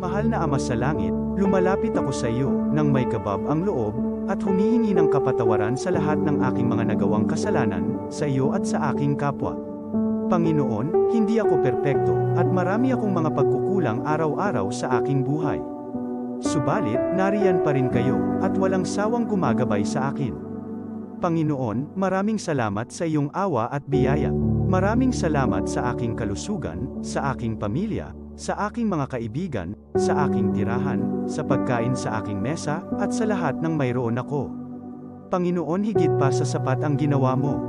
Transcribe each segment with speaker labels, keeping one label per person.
Speaker 1: Mahal na Ama sa langit, lumalapit ako sa iyo, nang may kabab ang loob, at humihingi ng kapatawaran sa lahat ng aking mga nagawang kasalanan, sa iyo at sa aking kapwa. Panginoon, hindi ako perpekto, at marami akong mga pagkukulang araw-araw sa aking buhay. Subalit, nariyan pa rin kayo, at walang sawang gumagabay sa akin. Panginoon, maraming salamat sa iyong awa at biyaya. Maraming salamat sa aking kalusugan, sa aking pamilya, sa aking mga kaibigan, sa aking tirahan, sa pagkain sa aking mesa, at sa lahat ng mayroon ako. Panginoon, higit pa sa sapat ang ginawa mo.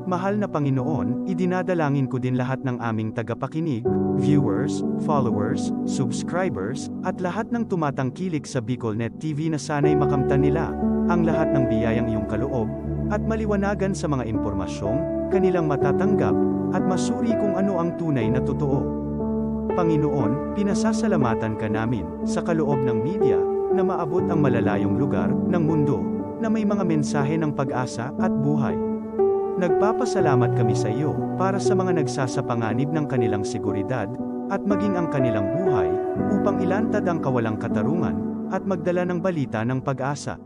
Speaker 1: Mahal na Panginoon, idinadalangin ko din lahat ng aming tagapakinig, viewers, followers, subscribers, at lahat ng tumatangkilik sa BicolNet TV na sana'y makamtan nila ang lahat ng biyayang iyong kaloob, at maliwanagan sa mga impormasyong kanilang matatanggap, at masuri kung ano ang tunay na totoo. Panginoon, pinasasalamatan ka namin, sa kaloob ng media, na maabot ang malalayong lugar, ng mundo, na may mga mensahe ng pag-asa, at buhay. Nagpapasalamat kami sa iyo, para sa mga nagsasapanganib ng kanilang seguridad, at maging ang kanilang buhay, upang ilantad ang kawalang katarungan, at magdala ng balita ng pag-asa.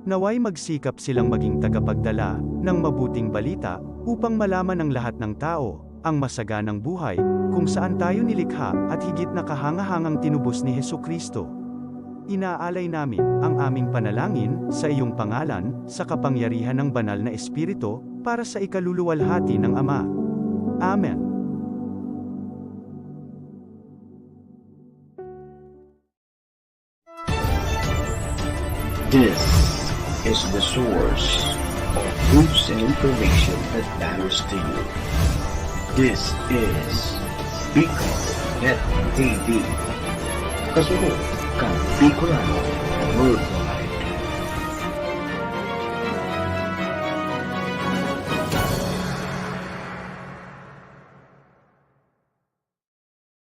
Speaker 1: Naway magsikap silang maging tagapagdala, ng mabuting balita, upang malaman ng lahat ng tao, ang masaganang buhay, kung saan tayo nilikha, at higit na kahangahangang tinubos ni Hesukristo. Inaalay namin ang aming panalangin sa iyong pangalan, sa kapangyarihan ng banal na Espiritu, para sa ikaluluwalhati ng Ama. Amen.
Speaker 2: This is the source of news and information that matters to you. This is BicolNet TV. Kasunod kang Bicolano Worldwide.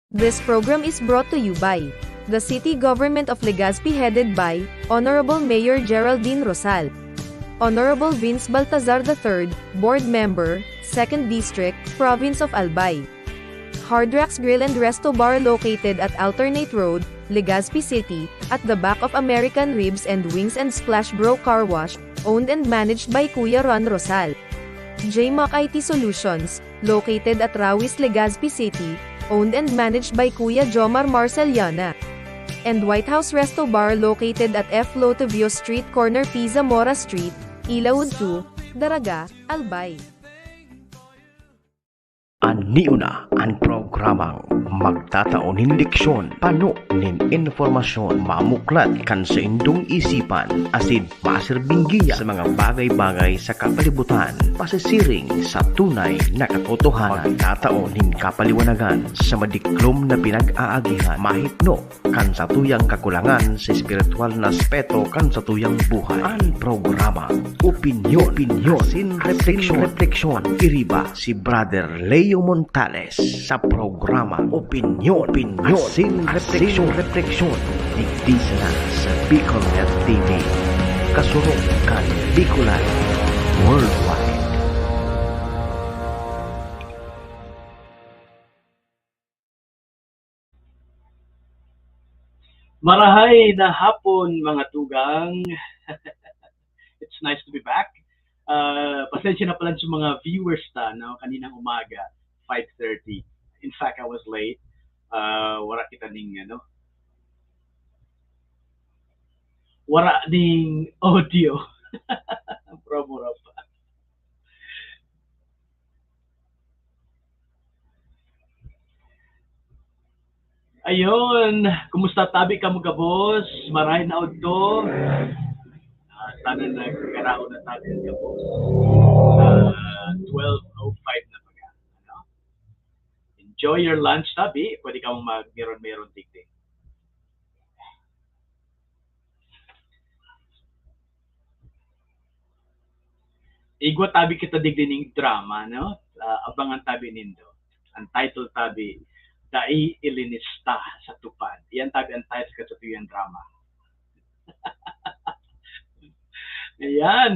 Speaker 3: This program is brought to you by the City Government of Legazpi, headed by Honorable Mayor Geraldine Rosal, Honorable Vince Baltazar III, Board Member, 2nd District, Province of Albay. Hard Rocks Grill and Resto Bar located at Alternate Road, Legazpi City, at the back of American Ribs and Wings and Splash Bro Car Wash, owned and managed by Kuya Ron Rosal. JMAC IT Solutions, located at Rawis, Legazpi City, owned and managed by Kuya Jomar Marceliana. And White House Resto Bar located at F. Lotovio Street Corner Pisa Mora Street, Ilaud 2, Daraga, Albay.
Speaker 2: Aniuna ang programang magtataonin leksyon, panunin informasyon, mamuklat kan sa indong isipan, asin masirbinggiya sa mga bagay-bagay sa kapalibutan, pasisiring sa tunay na katotohanan, magtataonin kapaliwanagan sa madiklom na pinag-aagihan, mahipno kan sa tuyang kakulangan sa espiritual na aspeto kan sa tuyang buhay. Ang programa, opinyon, sin refleksyon, iriba si Brother Leo Montales sa programa Opinyon, sin refleksyon, digdi sila sa BicolNet TV. Kasurong kan Bicolan Worldwide.
Speaker 4: Marahay na hapon mga tugang. It's nice to be back. Pasensya na pala sa mga viewers kaninang umaga, 5:30. In fact, I was late. Wala kita ning wala ding audio. Promo ra pa. Ayun, kumusta tabi ka mga boss? Marahay na audio. Sana nagkaraon na tayo ka boss. 12:05 na pag. Enjoy your lunch, tabi. Pwede ka mong meron tiktik. Igwa tabi kita digdining drama, no? Abangan tabi nindo. Ang title tabi, Dai Ilinista sa Tupad. Yan tabi ang title ka sa tuyang drama. Ayan.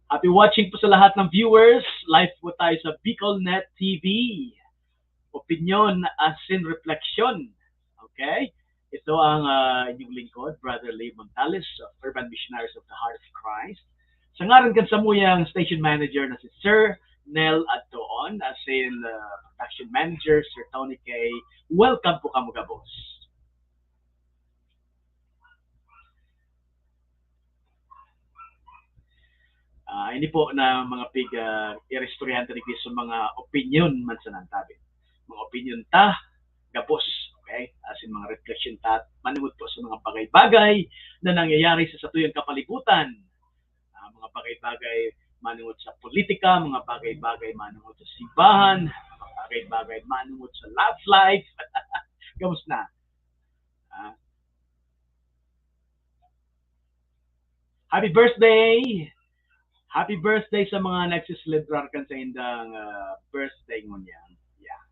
Speaker 4: Happy watching po sa lahat ng viewers. Live po tayo sa BicolNet TV. opinion as in reflection. Okay? Ito ang inyong lingkod, Brother Lee Montales of Urban Missionaries of the Heart of Christ. Sa ngaran kan samuyang station manager na si Sir Nel Adtoon, as in production manager, Sir Tony K. Welcome po kamo gabos. Ini po na mga pig irestoryante ni sa mga opinion man sa nantabi. Mga opinion ta, gabos. Okay? As in mga reflection ta, manungod po sa mga bagay-bagay na nangyayari sa satuyang kapalibutan. Mga bagay-bagay manungod sa politika, mga bagay-bagay manungod sa simbahan, mga bagay-bagay manungod sa love life. Gabos na. Happy birthday! Happy birthday sa mga nagsiselebrar kan sa indang birthday ngunyan. Yeah.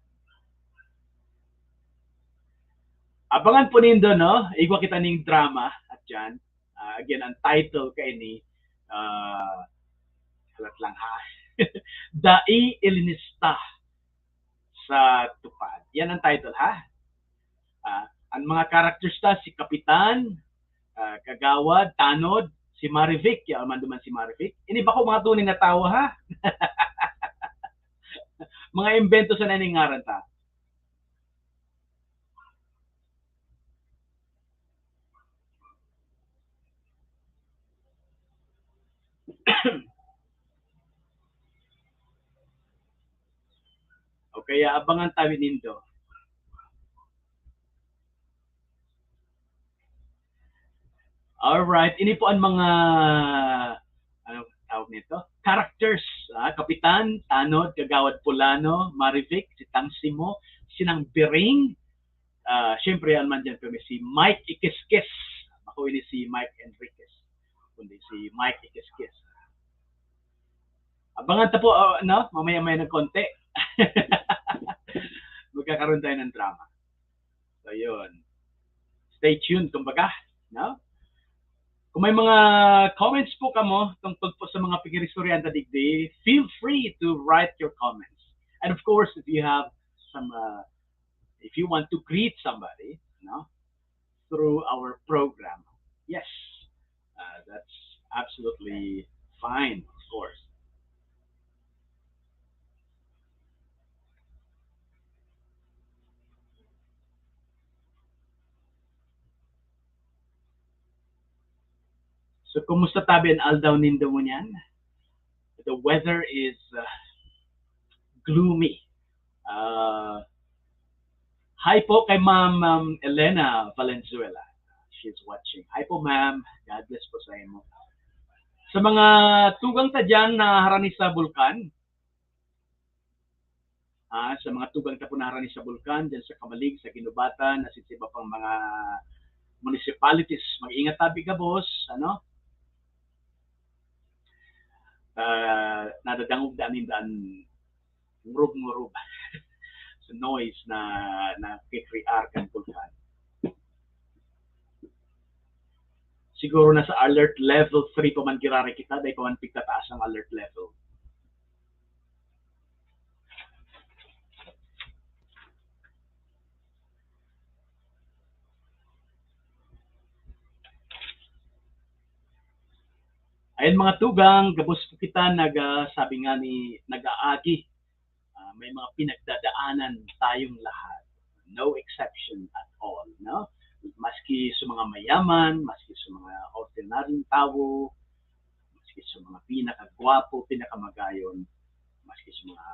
Speaker 4: Abangan po nindo, no? Igwa kita ning drama at dyan. Again, ang title kay ni halat lang ha. Dai Ilinista sa Tupad. Yan ang title, ha? Ang mga characters ta, si Kapitan, Kagawad, Tanod, si Marivic, ya man duman si Marivic. Ini ba ko mga tunay na tao, ha? Mga imbento sa naningaran ta. Okay, abangan tayo nindo. Alright, ini po ang mga ano tawag nito? Characters, Kapitan, Tanod, Kagawad Pulano, Marivic, si Tangsimo, Sinang Biring, syempre yan man dyan kami si Mike Ikiskis. Ako ini si Mike Enriquez. Kundi si Mike Ikiskis. Abangan ta po, no? Mamaya-maya ng konti. Magkakaroon tayo ng drama. So, yun. Stay tuned, kumbaga. No? Kung may mga comments po kamo tungkol po sa mga pigiristoryan na digdi, feel free to write your comments. And of course, if you have some, if you want to greet somebody, no, through our program, yes, that's absolutely fine, of course. So, kumusta tabi ang aldaw nindo mo niyan? The weather is gloomy. Hi po kay Ma'am Elena Valenzuela. She's watching. Hi po, Ma'am. God bless po sa inyo. Sa mga tugang ta dyan na harani sa bulkan, sa mga tugang ta po na harani sa bulkan, dyan sa Kamalig, sa Ginubatan, sa iba pang mga municipalities, mag-ingat tabi ka, boss. Ano? Nadadangog daan ngurub-ngurub sa noise na kikrear kan bulkan. Siguro na sa alert level 3 pa man kirari kita, dahil pa man pigtataas ang alert level. Ayun mga tugang, gabos po kita sabi nga ni nag-aagi. May mga pinagdadaanan tayong lahat. No exception at all, no? Maski sa mga mayaman, maski sa mga ordinaryong tao, maski sa mga pinakagwapo, pinakamagayon, maski sa mga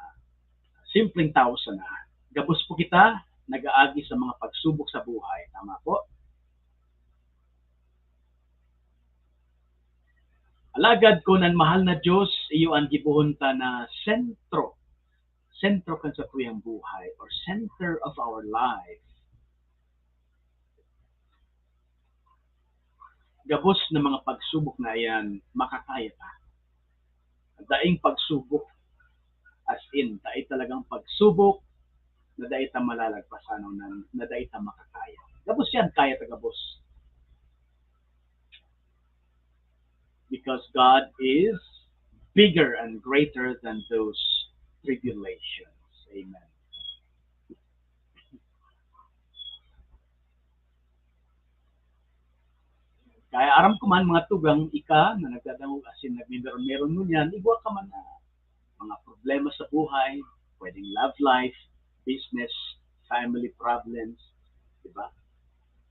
Speaker 4: simpleng tao sana. Gabos po kita, nag-aagi sa mga pagsubok sa buhay. Tama po? Alagad ko ng mahal na Diyos, iyo ang gibuhon ta na sentro kan sa tuyang buhay, or center of our life. Gabos na mga pagsubok na yan, makakaya ta. Daing pagsubok, as in, dahil talagang pagsubok, na dahil ta malalagpasan, na dahil ta makakaya. Gabos yan, kaya ta gabos. Because God is bigger and greater than those tribulations. Amen. Kaya aram ko man mga tugang ika na nagdadangog asin nagmeron-meron nun yan, igwa ka man na mga problema sa buhay, pwedeng love life, business, family problems, di ba?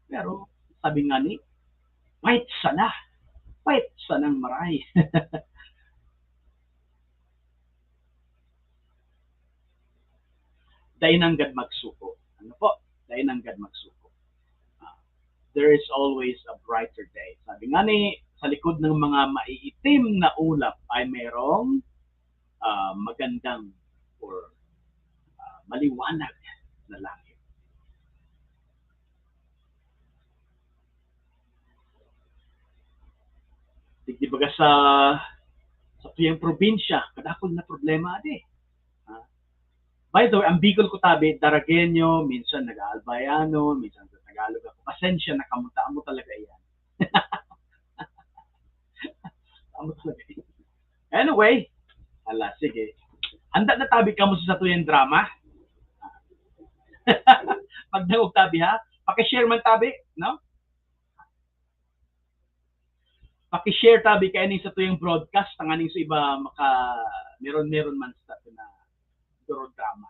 Speaker 4: Pero sabi nga ni, wait sanang maray. Dainanggad magsuko. Ano po? Dainanggad magsuko. There is always a brighter day. Sabi nga ni, sa likod ng mga maiitim na ulap ay merong magandang or maliwanag na langit. Di baga sa tuyang probinsya, kadakol na problema adi. By the way, ang Bicol ko tabi, Daragenyo, minsan nag-Albayano, minsan sa Tagalog ako. Pasensya na kamuta mo talaga yan. Kamuta talaga yan. Anyway, sige. Handa na tabi ka mo sa tuyang drama? Pag nangog tabi ha, pakishare man tabi, no? Pakishare tabi kaya ning sa tuyang broadcast, tanganing sa iba maka meron man sa na drama.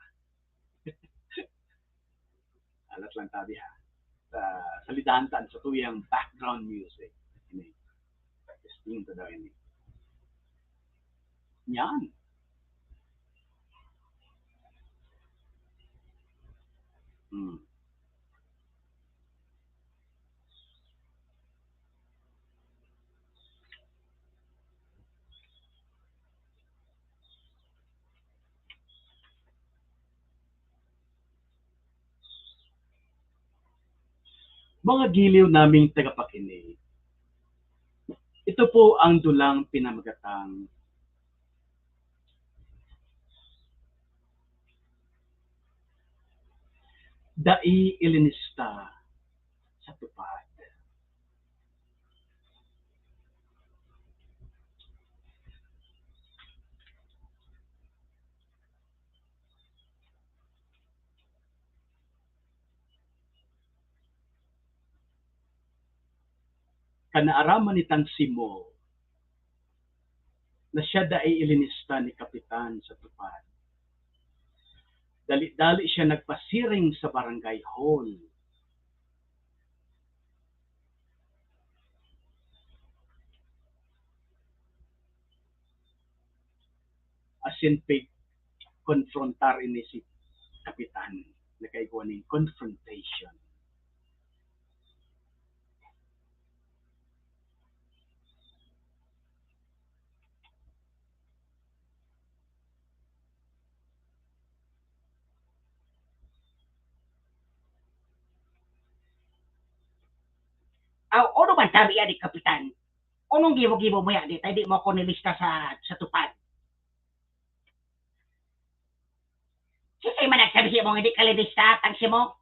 Speaker 4: Alat lang tabi ha. Sa lidantan, sa tuyang background music. Ini. Testing to daw ini. Yan. Mga giliw naming tagapakinig, ito po ang dulang pinamagatang Dai ilinista sa tupad. Kanaaraman ni Tangsimo na siya dai ilinista ni Kapitan sa tupad. Dali-dali siya nagpasiring sa barangay hall. Asin konfrontar ini si Kapitan na kaiguan ng confrontation.
Speaker 5: Ano man sabi yan ni Kapitan? Anong gibo-gibo mo yan? Di mo ako nilista sa tupad. Sisay man nagsabi siya mo hindi ka nilista, tangsi mo?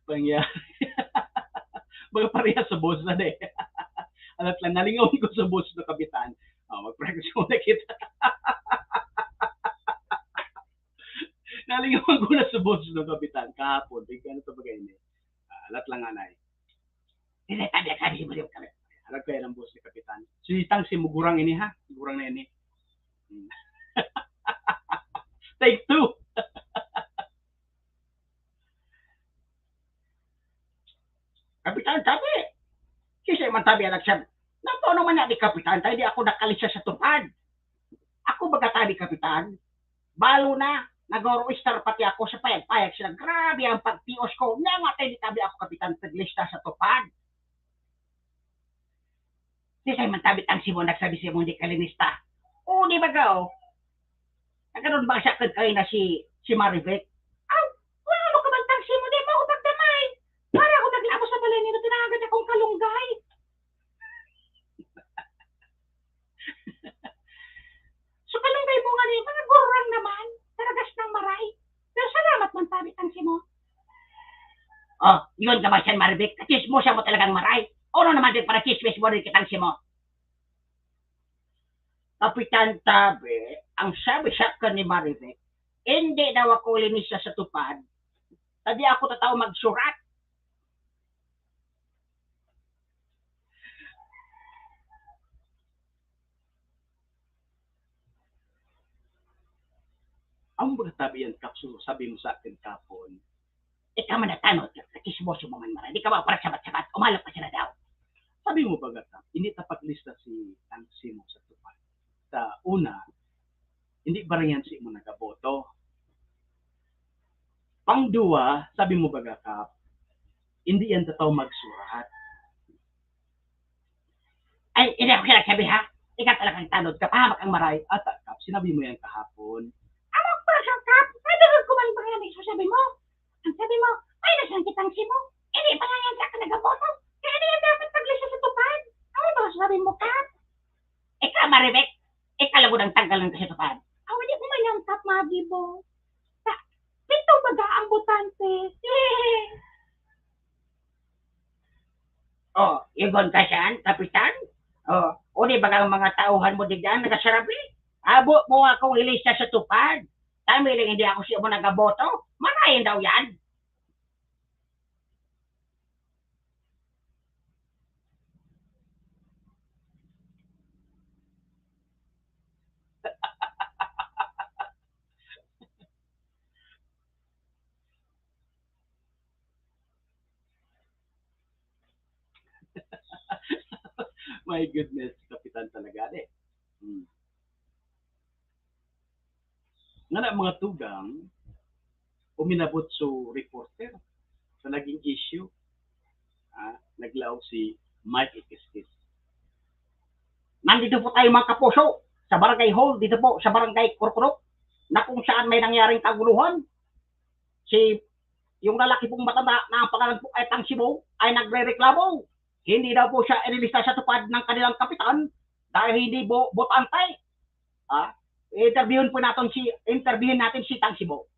Speaker 4: Pangyari. Mga pareha sa boss na de. Alat lang, nalingaw ko sa boss na Kapitan. Mag-practice ko na kita. Nalingawan ko na sa boss ng Kapitan kahapon. Bigyan na ito bagay niya. Alat lang anay.
Speaker 5: Hindi, sabi si Mario kami.
Speaker 4: Alat kaya ng boss ni Kapitan. Sitang si Mugurang ini ha. Mugurang na ini. Take 2.
Speaker 5: Kapitan, sabi. Sisay man sabi anak sabi. Nato naman na ni Kapitan, tayo di ako nakalisa sa tupad. Ako baga tabi Kapitan. Balo na. Nag-roister pati ako sa payag-payag sila. Grabe ang pagtios ko. Nga nga tayo di tabi ako Kapitan taglista sa tupad. Sisay man tabi ang Simon nagsabi siya mo hindi kalinista. O di ba gaw? Nagkaroon ba siya kayo na si Maribek? Wala mo kabantang Simon di mautag damay. Para ako naglabo sa balay nito tinagad akong kalunggay. So kalunggay mo nga mga gurang naman. Taragas ng maray. Pero salamat man tabi ang Simon. Yun naman siya Maribek. Katismo siya mo talagang maray. Ano naman din para chismis mo rin kitang Simon. Kapitan Tabi, ang sabi sa ni Maribek, hindi daw ako linis sa tupad Tadi ako tataw magsurat.
Speaker 4: Ang mga tabi yan, kapso, sabi mo sa akin kapon,
Speaker 5: Ikaw man natanot, nakismoso mo man mara. Di ka ba para sabat-sabat, umalap pa sila daw.
Speaker 4: sabi mo ba gata, hindi tapaglista si Tangsi mo sa tupad. Sa una, hindi ba rin yan si mo nagaboto? Pangduwa, sabi mo ba gata, hindi yan tataw magsurat.
Speaker 5: Ay, hindi ako sila sabi ha. Ikaw talagang tanod, kapahamak ang maray.
Speaker 4: At kap, sinabi mo yan kahapon.
Speaker 5: Amok pa sa kap, pwede ko kumain pa yan sabi mo. Ang sabi mo, ay nasan kitang simo. Hindi pa nga yan sa kanagaboto. Kaya hindi yan dapat paglisa sa tupad. Ano ba sabi mo, kap? Ikaw, Maribek, ikaw lang ng tanggalan ka sa tupad. Aw, hindi ko man yung kap, Magibo. Pito baga ang butante. Oh, igon ka siyan, kapitan? Oh, uni baga ang mga tauhan mo digyan, nagasarabi? Abo mo akong ilista sa tupad. Tami lang hindi ako siya mo nagaboto. Marayin daw yan.
Speaker 4: My goodness, kapitan talaga eh. Nga na mga tugang, uminabot so reporter sa naging issue. Naglaw si Mike Ikiskis.
Speaker 5: Nandito po tayo mga kapuso sa barangay hall, dito po sa barangay Kurkurok, na kung saan may nangyaring kaguluhan. Yung lalaki pong matanda na ang pangalan po ay Tang Sibo ay nagre-reklamo. Hindi daw po siya inilista sa tupad ng kanilang kapitan dahil hindi botantay. Interviewin natin si Tang Sibo.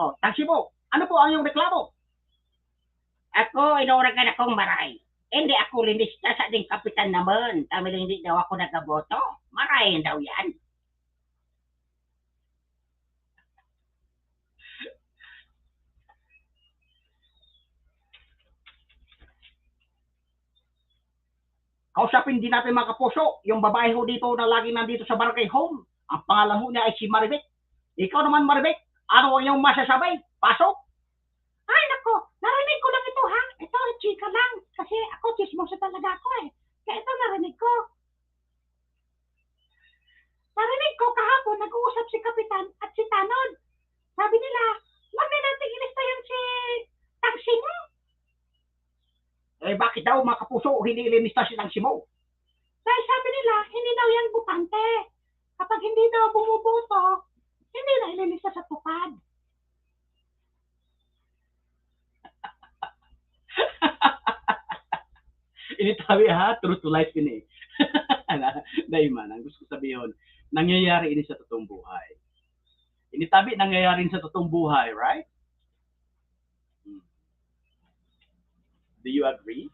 Speaker 5: Oh, Tang Sibo, ano po ang iyong reklamo? Ako, inuuragan akong maray. Hindi ako linista sa ating kapitan naman. Kami lang hindi daw ako nagaboto. Marayin daw yan. Kausapin din natin mga kapuso, yung babae ho dito na lagi nandito sa barangay home. Ang pangalan ho niya ay si Maribek. Ikaw naman Maribek, ano ang iyong masasabay? Pasok? Ay nako, narinig ko lang ito ha. Ito, chika lang. Kasi ako chismosa talaga ako eh. Kaya ito narinig ko. Narinig ko kahapon, nag-uusap si Kapitan at si Tanod. Sabi nila, wag na natin ilista yan si Tangsimo. Eh bakit daw mga kapuso hindi ilinista si Tangsimo? Dahil sabi nila, hindi daw yan butante. Kapag hindi daw bumuboto, hindi na ilinista sa tupad.
Speaker 4: Ini tabi ha, true to life ini. Daiman, ang gusto ko sabihin, nangyayari ini sa totoong buhay. Ini tabi nangyayari sa totoong buhay, right? Do you agree?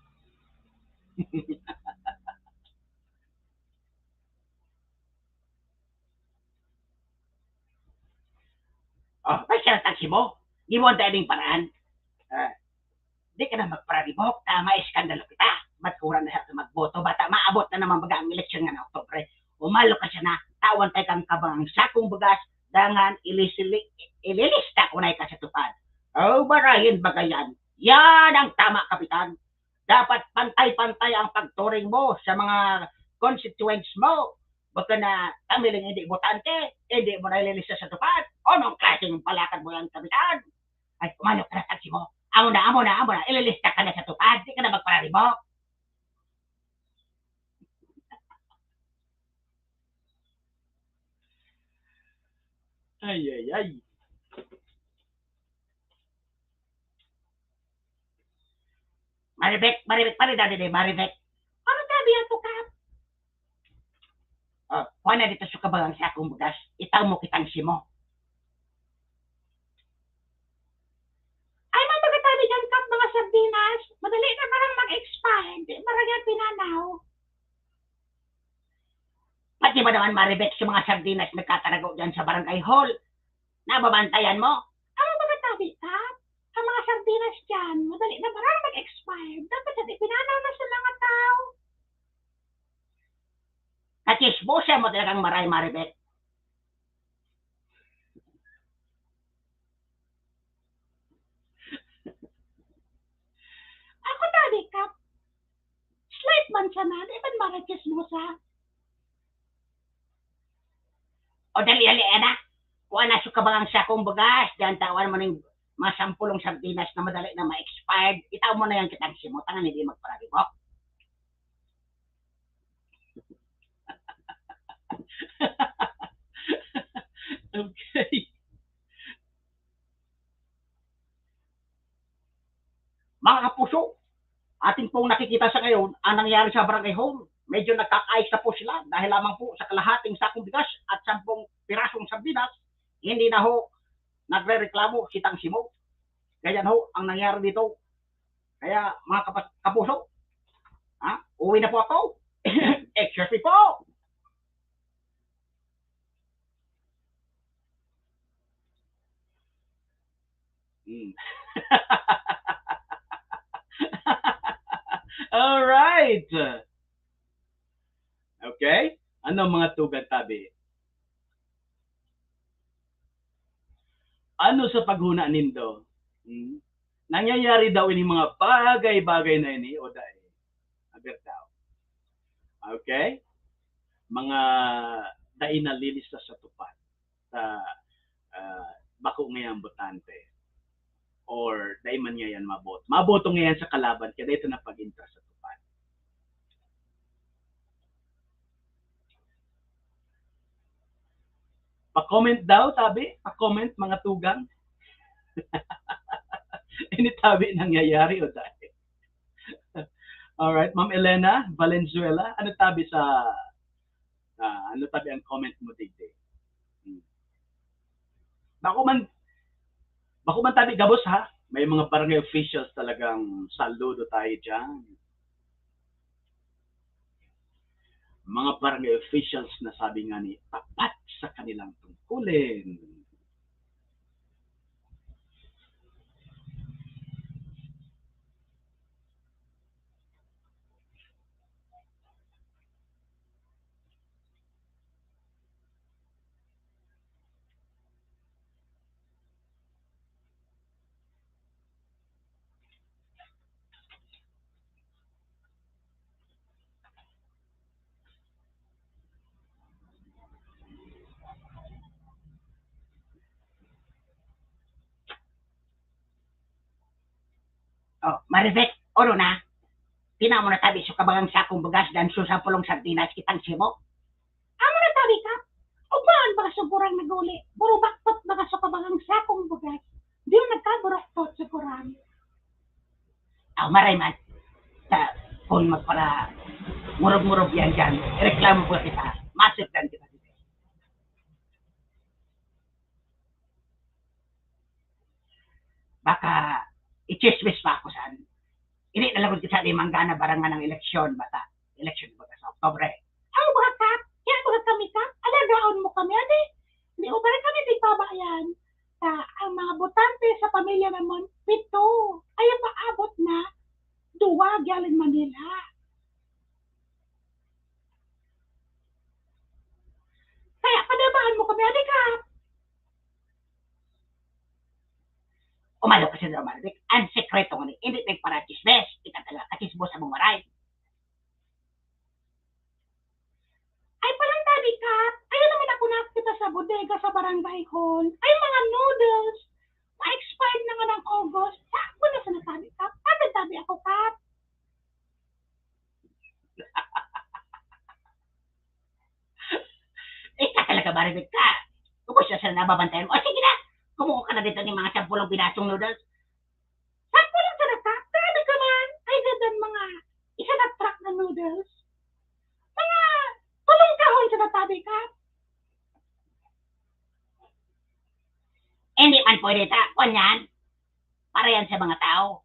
Speaker 5: Oh, may sinatagsi mo. Di mo ang daling paraan. Di ka na magparalibok. May iskandalo kita. Ba't kurang na siya magboto? Bata maabot na naman baga ang eleksyon nga na Oktobre. Umalo ka siya na. Tawan tayo kang kabang sakong bugas. Dangan ililista ko na ka sa tupad. Oh, barahin baga yan. Yan ang tama, Kapitan. Dapat pantay-pantay ang pagturing mo sa mga constituents mo. Baka na kami lang hindi botante, hindi mo na ililista sa tupad. Anong klaseng palakad mo yan, Kapitan? Ay, kumano ka na taksi mo. Amo na, ililista ka na sa tupad. Di ka na magparalibok.
Speaker 4: Ay.
Speaker 5: Maribek, Maribek. Ano sabi yan to, Kap? Kuha na dito sa kabagang sakong bugas. Itaw mo kitang simo. Ay, mamagatabi dyan, Kap, mga sardinas. Madali na parang mag-expire. Hindi maragyan pinanaw. Pati ba naman, Maribek, sa mga sardinas nagkatarago dyan sa barangay hall? Nababantayan mo? Ano mamagatabi, Kap? Ang mga sardinas dyan. Madali na marami mag-expire. Dapat sa ipinanaw na sa mga tao. Kachismosa mo talagang maray, Maribek. Ako tadi, Kap. Slight man siya na. Di man maray chismosa. O dali-dali, anak. Kuha na sa kabangang sakong bagas. Diyan tawan mo ng mga sampulong sardinas na madali na ma-expired. Itaw mo na yan kitang simutangan, hindi magparabibok.
Speaker 4: Okay.
Speaker 5: Mga kapuso, ating pong nakikita sa ngayon ang nangyari sa Barangay Hall. Medyo nagkakais na po sila dahil lamang po sa kalahating sakong bigas at 10 pirasong sardinas, hindi na ho nagre-reklamo si Tang Simo. Ganyan ho ang nangyari dito. Kaya mga kapuso, uwi na po ako. Excuse me po.
Speaker 4: All right. Okay? Ano mga tugan tabi? Ano sa paghuna nindo? Nangyayari daw ini mga bagay-bagay na ini o dahil? Agad daw. Okay? Mga dahil na lilis sa tupad sa bako ngayon botante or dahil man ngayon mabot. Maboto ngayon sa kalaban kaya dito na pag-intra sa tupad. Pa-comment daw, tabi? Pa-comment mga tugang? Ini tabi nangyayari o dahil? Alright, Ma'am Elena Valenzuela, ano tabi sa ano tabi ang comment mo digdi? Bako man tabi gabos ha? May mga barangay officials talagang saludo tayo dyan. Mga barangay officials na sabi nga ni tapat sa kanilang tungkulin.
Speaker 5: Oh, Maribek, oro na. Tina mo na tabi sa kabangang sakong bagas dan susapulong sardinas kitang simo. Amo na tabi ka. Uban baka sugurang naguli. Buro baktot baka sa kabangang sakong bagas. Di mo nagkaburaktot sa kuran. Maray man. Sa kung magpara murog-murog yan dyan, reklamo po kita. Masip lang kita. Baka i-chismis pa ako saan. Hindi nalagod ka sa manggana barangan ng eleksyon, bata. Eleksyon ba sa Oktobre? Ang mga kap, kaya mga kami kap, alagaon mo kami, adi. Hindi mo ba kami di pabayan? Ang mga botante sa pamilya naman, 7. Ayaw paabot na, 2 galing Manila. Kaya padabaan mo kami, adi kap. Umalo kasi na Maribek, ang sekreto nga ni, hindi tayo para chismes, kita talaga kachismo sa bumaray. Ay palang tabi ka, ayaw naman ako nakita sa bodega sa barangay hall, ay mga noodles, ma-expired na nga ng August, ako na sa natabi ka, tabi ako ka. Ika talaga Maribek ka, ubos na sila nababantayan mo, o sige na, kumuha ka na dito ng mga 10 pinasong noodles. 10 sa nata? Grabe ka man. Ay, gandan mga isa na truck na noodles. Mga 3 kahon sa natabi ka. Hindi man pwede ta. Kunyan. Para yan sa mga tao.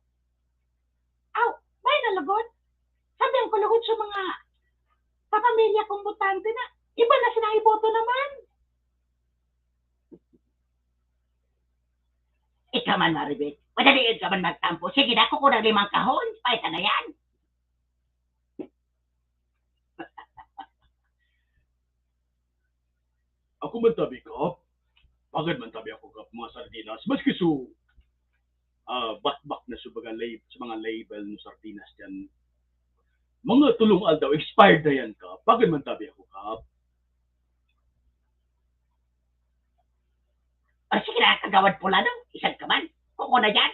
Speaker 5: Aw, may nalagod. Sabi ang kulugod sa mga kapamilya kong butante na iba na sinaiboto naman. Ikaw man, Maribek, Madaliin ka man magtampo. Sige na, ako ko ng 5 kahon. Pahita na yan.
Speaker 4: Ako man tabi, Kap. Pagad man tabi ako, Kap, mga sardinas. Maski so, batbak na sa mga label ng sardinas dyan. Mga tulong aldaw, expired na yan, Kap. Pagad man tabi ako, Kap.
Speaker 5: Sige na, kagawad pula no. Isang ka man. Kuko na yan.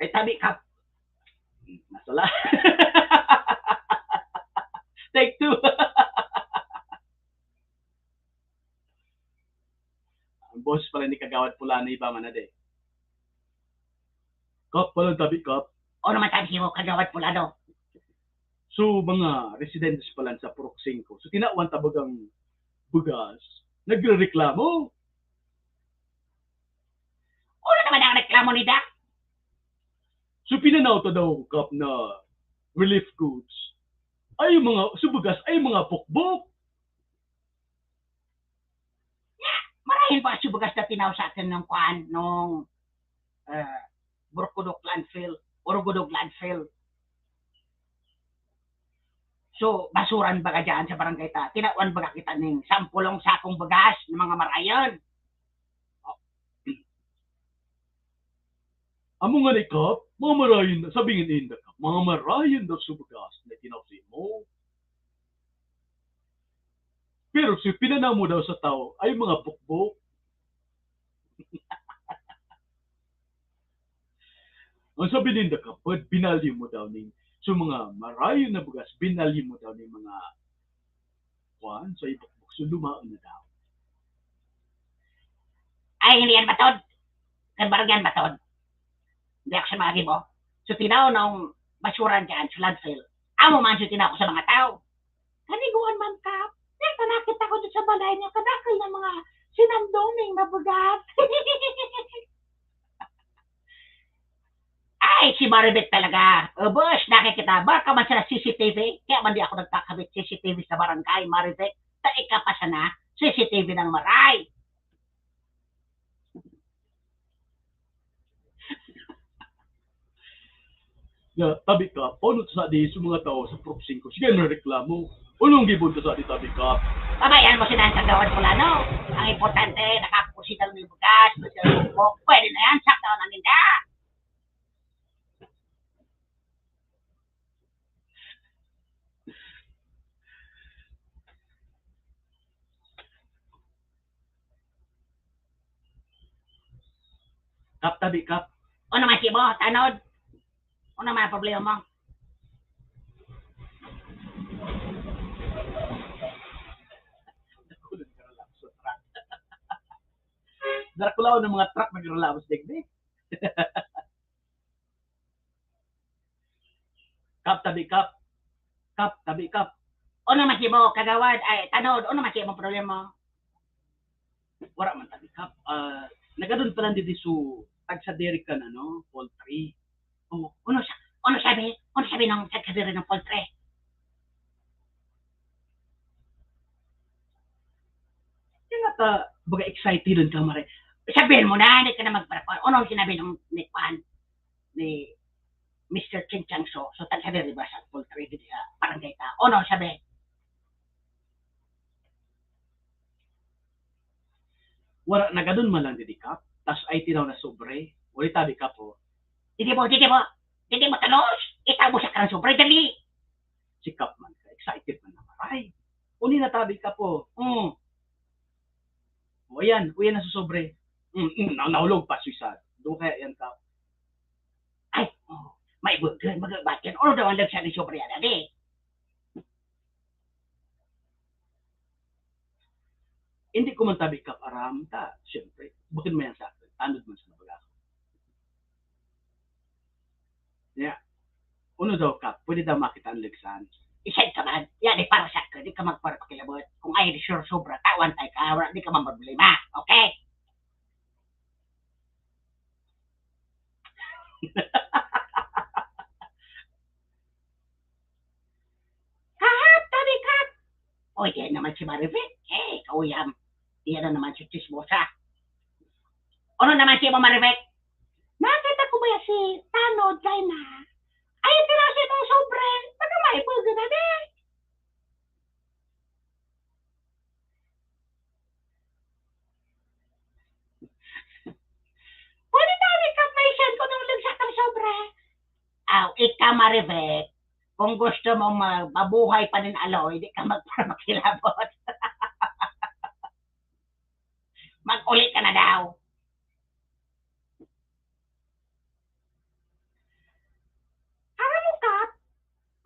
Speaker 5: Ay, tabi, Kap.
Speaker 4: Nasala. Take 2. Ang boss pala ni Kagawad Pula na iba man na de. Kap, palang tabi, Kap.
Speaker 5: O naman tabi mo, kagawad pula no.
Speaker 4: So, mga residentes pala sa Purok 5. So, tinawan tabagang bugas. Nagre-reklamo.
Speaker 5: Ano naman ang reklamo ni Dak?
Speaker 4: So, pinanaw to daw, Kap, na relief goods. Ay, mga subugas, ay mga pukbok.
Speaker 5: Marahil ba subugas na tinaw sa atin ng kuan, nung Burkudok landfill, Urugudog landfill. So, basuran baga dyan sa barangay ta. Tinawan baga kita ng 10 sakong bagas ng mga marayon.
Speaker 4: Amo nga ni Kap, mga marayon na, sabingin inda, Kap, mga marayon daw subugas na tinawsi mo. Pero si pinanaw mo daw sa tao ay mga pukbok. Ang sabi ninda, Kap, binalyo mo daw ning so mga marayon na bugas, binalyo mo daw ning mga kuan sa ipukbok. So lumaan na daw.
Speaker 5: Ay, hindi yan batod. Kan barangay batod. Hindi ako siya mo. So, tinaw ng basuran dyan sa landfill. Amo man siya tinaw ko sa mga tao. Kaniguan man, Kap. Dito nakita ko doon sa balay niya. Kadakil ng mga sinanduming na bugat. Ay, si Maribek talaga. Boss, nakikita. Baka man siya na CCTV. Kaya man di ako nagkakabit CCTV sa barangay, Maribek. Taika pa siya na CCTV ng maray.
Speaker 4: Ya, tabi, Kap, ano sa di sa mga tao sa Prop 5? Sige na reklamo. Anong gibon sa di tabi, Kap?
Speaker 5: Pabayaan mo sila sa gawad pula, no? Ang importante, nakapusital ng bugas, pwede na yan, sakta na ninda.
Speaker 4: Kap, tabi, Kap.
Speaker 5: O naman si mo, tanod. O naman ang problema mo.
Speaker 4: Dracula ng mga truck nagrelabos digdi. Kap, tabi, Kap. Kap, tabi, Kap.
Speaker 5: O naman si mo, kagawad, ay, tanod, o naman si mo problema.
Speaker 4: Wala man tabi, Kap. Nagadun pa lang dito so tagsadiri ka na, no? Poultry.
Speaker 5: O, ano sabi ng tagkabiri ng poultry?
Speaker 4: Kaya nga baga excited ka, Mare.
Speaker 5: Sabihin mo na, hindi ka na magparapon. Ano ang sinabi ng ni Mr. Ching Chang So tagkabiri ba sa poultry dito sa barangay ta? Ano sabi?
Speaker 4: Wala, nagadun man lang dito, Kap. Tas ay tinaw na sobre. Wala tabi, Kap, po.
Speaker 5: Hindi mo talos. Itaw mo sa karang sobre, dali.
Speaker 4: Si Kap man, excited man na, Maray. Uni na tabi, Kap, po. O ayan na sa sobre. Nahulog pa, suicide. Doon kaya yan, Kap.
Speaker 5: Ay, may burger, magbatin. Ano daw ang lagsa ni sobre yan, dali?
Speaker 4: Hindi ko man tabi, Kap, aram ta. Siyempre, bakit mo yan sa akin? Tanod man sa nabaga. Yeah. Uno daw, Kap, pwede daw makita ang legsan.
Speaker 5: Isay ka man. Yan, para sa akin. Di ka magparapakilabot. Kung ay sure sobra, tawan tayo ka. Wala, di ka man problema. Okay? O, yan naman si Maribek. Kauyam. Yan na naman si Chismosa. Ano naman si Maribek? Nakita ko ba yan si Tanod kay na? Ay, tiraso itong sobre. Baka maipugo na din. Pwede na recognition ko nung lagsak ng sobre. Aw, ika Maribek. Kung gusto mo mabuhay pa din aloy, di ka magpamakilabot. Mag-ulit ka na daw. Ara mo, Kap.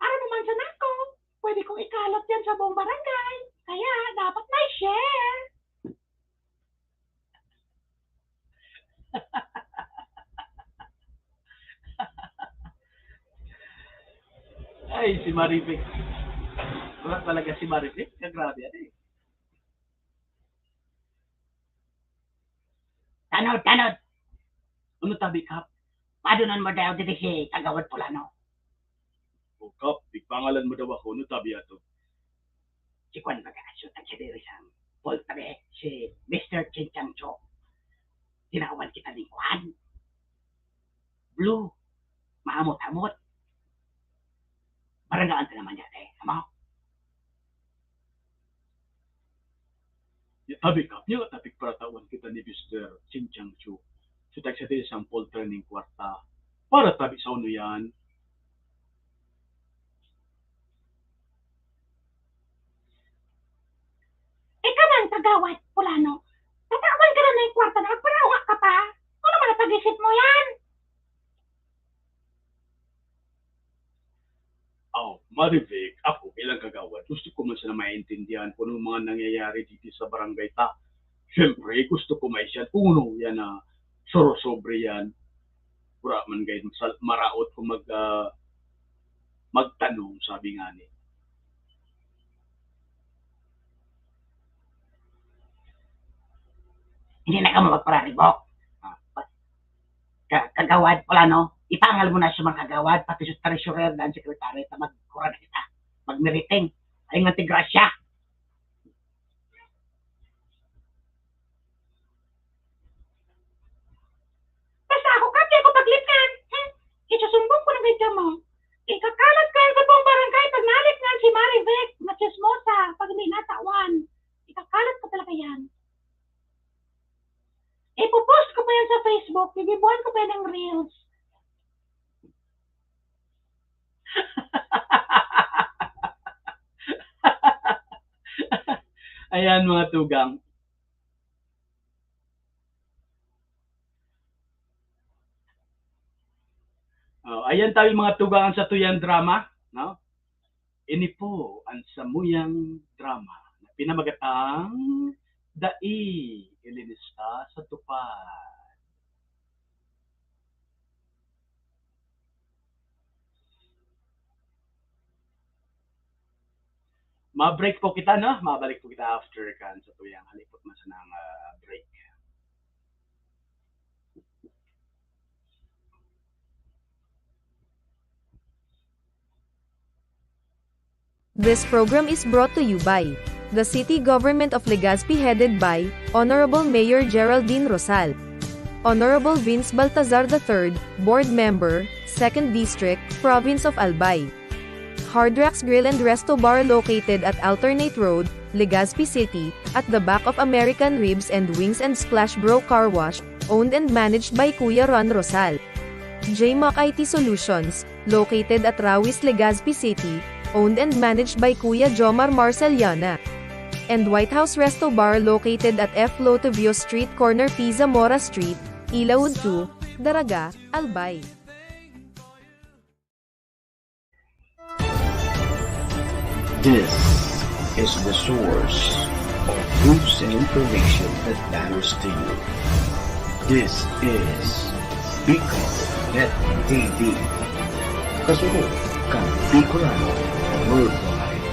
Speaker 5: Ara mo man sa nako. Pwede kong ikalot yan sa buong barangay. Kaya dapat may share.
Speaker 4: Ay, si Maribek. Wala talaga si Maribek. Grabe yan eh.
Speaker 5: Tanod.
Speaker 4: Ano tabi, Kap?
Speaker 5: Padunan mo daw dito si Kagawad Pulano.
Speaker 4: O, Kap, pangalan mo daw ako. Ano tabi ato?
Speaker 5: Si Kwan Bagasyo at si Dirisang. Poltre, si Mr. Chinchang Cho. Tinawan kita ni Kwan. Blue. Maamot-amot. Barangaan ka naman yate. Ama?
Speaker 4: Tabi, Kap. Yung tapik para tawan kita ni Mr. Ching Chang Chu. So, sa tayo isang polter ng kwarta. Para tabi sa uno yan.
Speaker 5: Ikaw man, Kagawad Pulano. Tatawan ka na yung kwarta na magparawak ka pa. Ano naman napag-isip mo yan?
Speaker 4: Oh, Maribek, ako bilang kagawad, gusto ko man sana maintindihan kung anong mga nangyayari dito sa barangay ta. Siyempre, gusto ko may siya puno yan na soro-sobre yan. Pura man guys, maraot kung magtanong, sabi nga ni.
Speaker 5: Hindi na ka mo magpararibok. Kagawad Pulano. Ipangal mo na sa mga kagawad, pati sa treasurer dan sekretary na magkura na kita. Magmeriting. Ay nga tigrasya. Basta ako kati ako paglipnan. Isusumbong ko na kayo mo. Ikakalat kayo sa buong barangay pag nalipnan si Maribek na chismosa pag hindi natawan. Ikakalat ko talaga yan. Ipopost ko pa yan sa Facebook. Bibibuhan ko pa yan ng reels.
Speaker 4: Ayan mga tugang. Ayan tayo mga tugang sa tuyang drama. No? Ini po ang samuyang drama na pinamagatang Dai Ilinista sa Tupad. Ma-break po kita, no? Mabalik po kita after kan sa tuyang halipot na sa nang break.
Speaker 3: This program is brought to you by the City Government of Legazpi headed by Honorable Mayor Geraldine Rosal, Honorable Vince Baltazar III, Board Member, 2nd District, Province of Albay. Hardrax Grill and Resto Bar located at Alternate Road, Legazpi City, at the back of American Ribs and Wings and Splash Bro Car Wash, owned and managed by Kuya Ron Rosal. JMAC IT Solutions, located at Rawis, Legazpi City, owned and managed by Kuya Jomar Marceliana. And White House Resto Bar located at F. Lotavio Street corner Pisa Mora Street, Ilaud 2, Daraga, Albay.
Speaker 2: This is the source of news and information that matters to you. This is Bicol Net TV. Kasunod kang Bicolano Worldwide.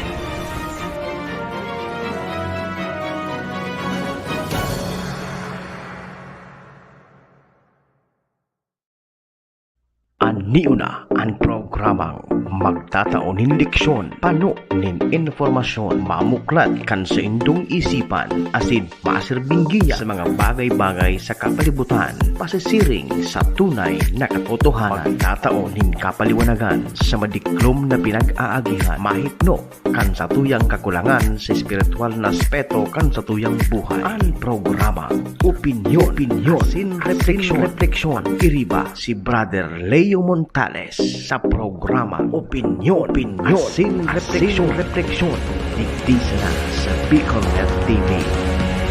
Speaker 2: Ang Niuna ang programang magtataunin leksyon, pano nin informasyon, mamuklat kan sa indong isipan, asin masirbinggiya sa mga bagay-bagay sa kapalibutan, pasisiring sa tunay na katotohanan, magtataunin kapaliwanagan sa madiklom na pinag-aagihan, mahitno kan sa tuyang kakulangan sa espiritual na aspeto kan sa tuyang buhay. Ang programa opinyon, asin refleksyon, iriba si Brother Leo Montales sa programa opinyon, asin refleksyon, digdisa na sa Bicolnet TV,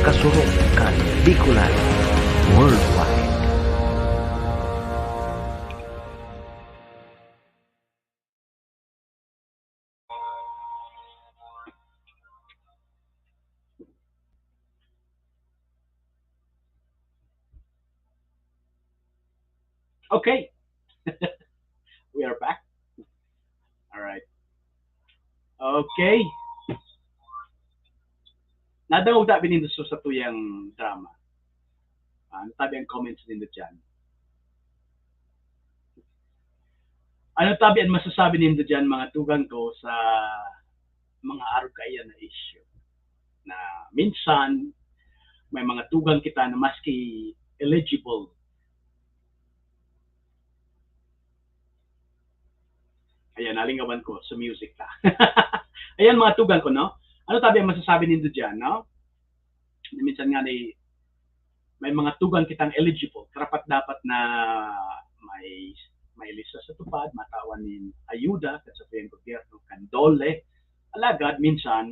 Speaker 2: kasurong kan Bicolite Worldwide.
Speaker 4: Okay. We are back. All right. Okay. Nadawag tabi nindo sa tuyang drama. Tabi ang comments nindo dyan. Ano tabi ang masasabi nindo dyan, mga tugang ko, sa mga arugaya na issue? Na minsan, may mga tugang kita na maski eligible ayan, nalingawan ko sa music ta. Ayan mga tugan ko, no? Ano tabi ang masasabi nindo dyan, no? Minsan nga may mga tugan kitang eligible. Karapat dapat na may lista sa tupad, matawan nin ayuda, sa tuyang gobyerno, kandole. Alagad, minsan,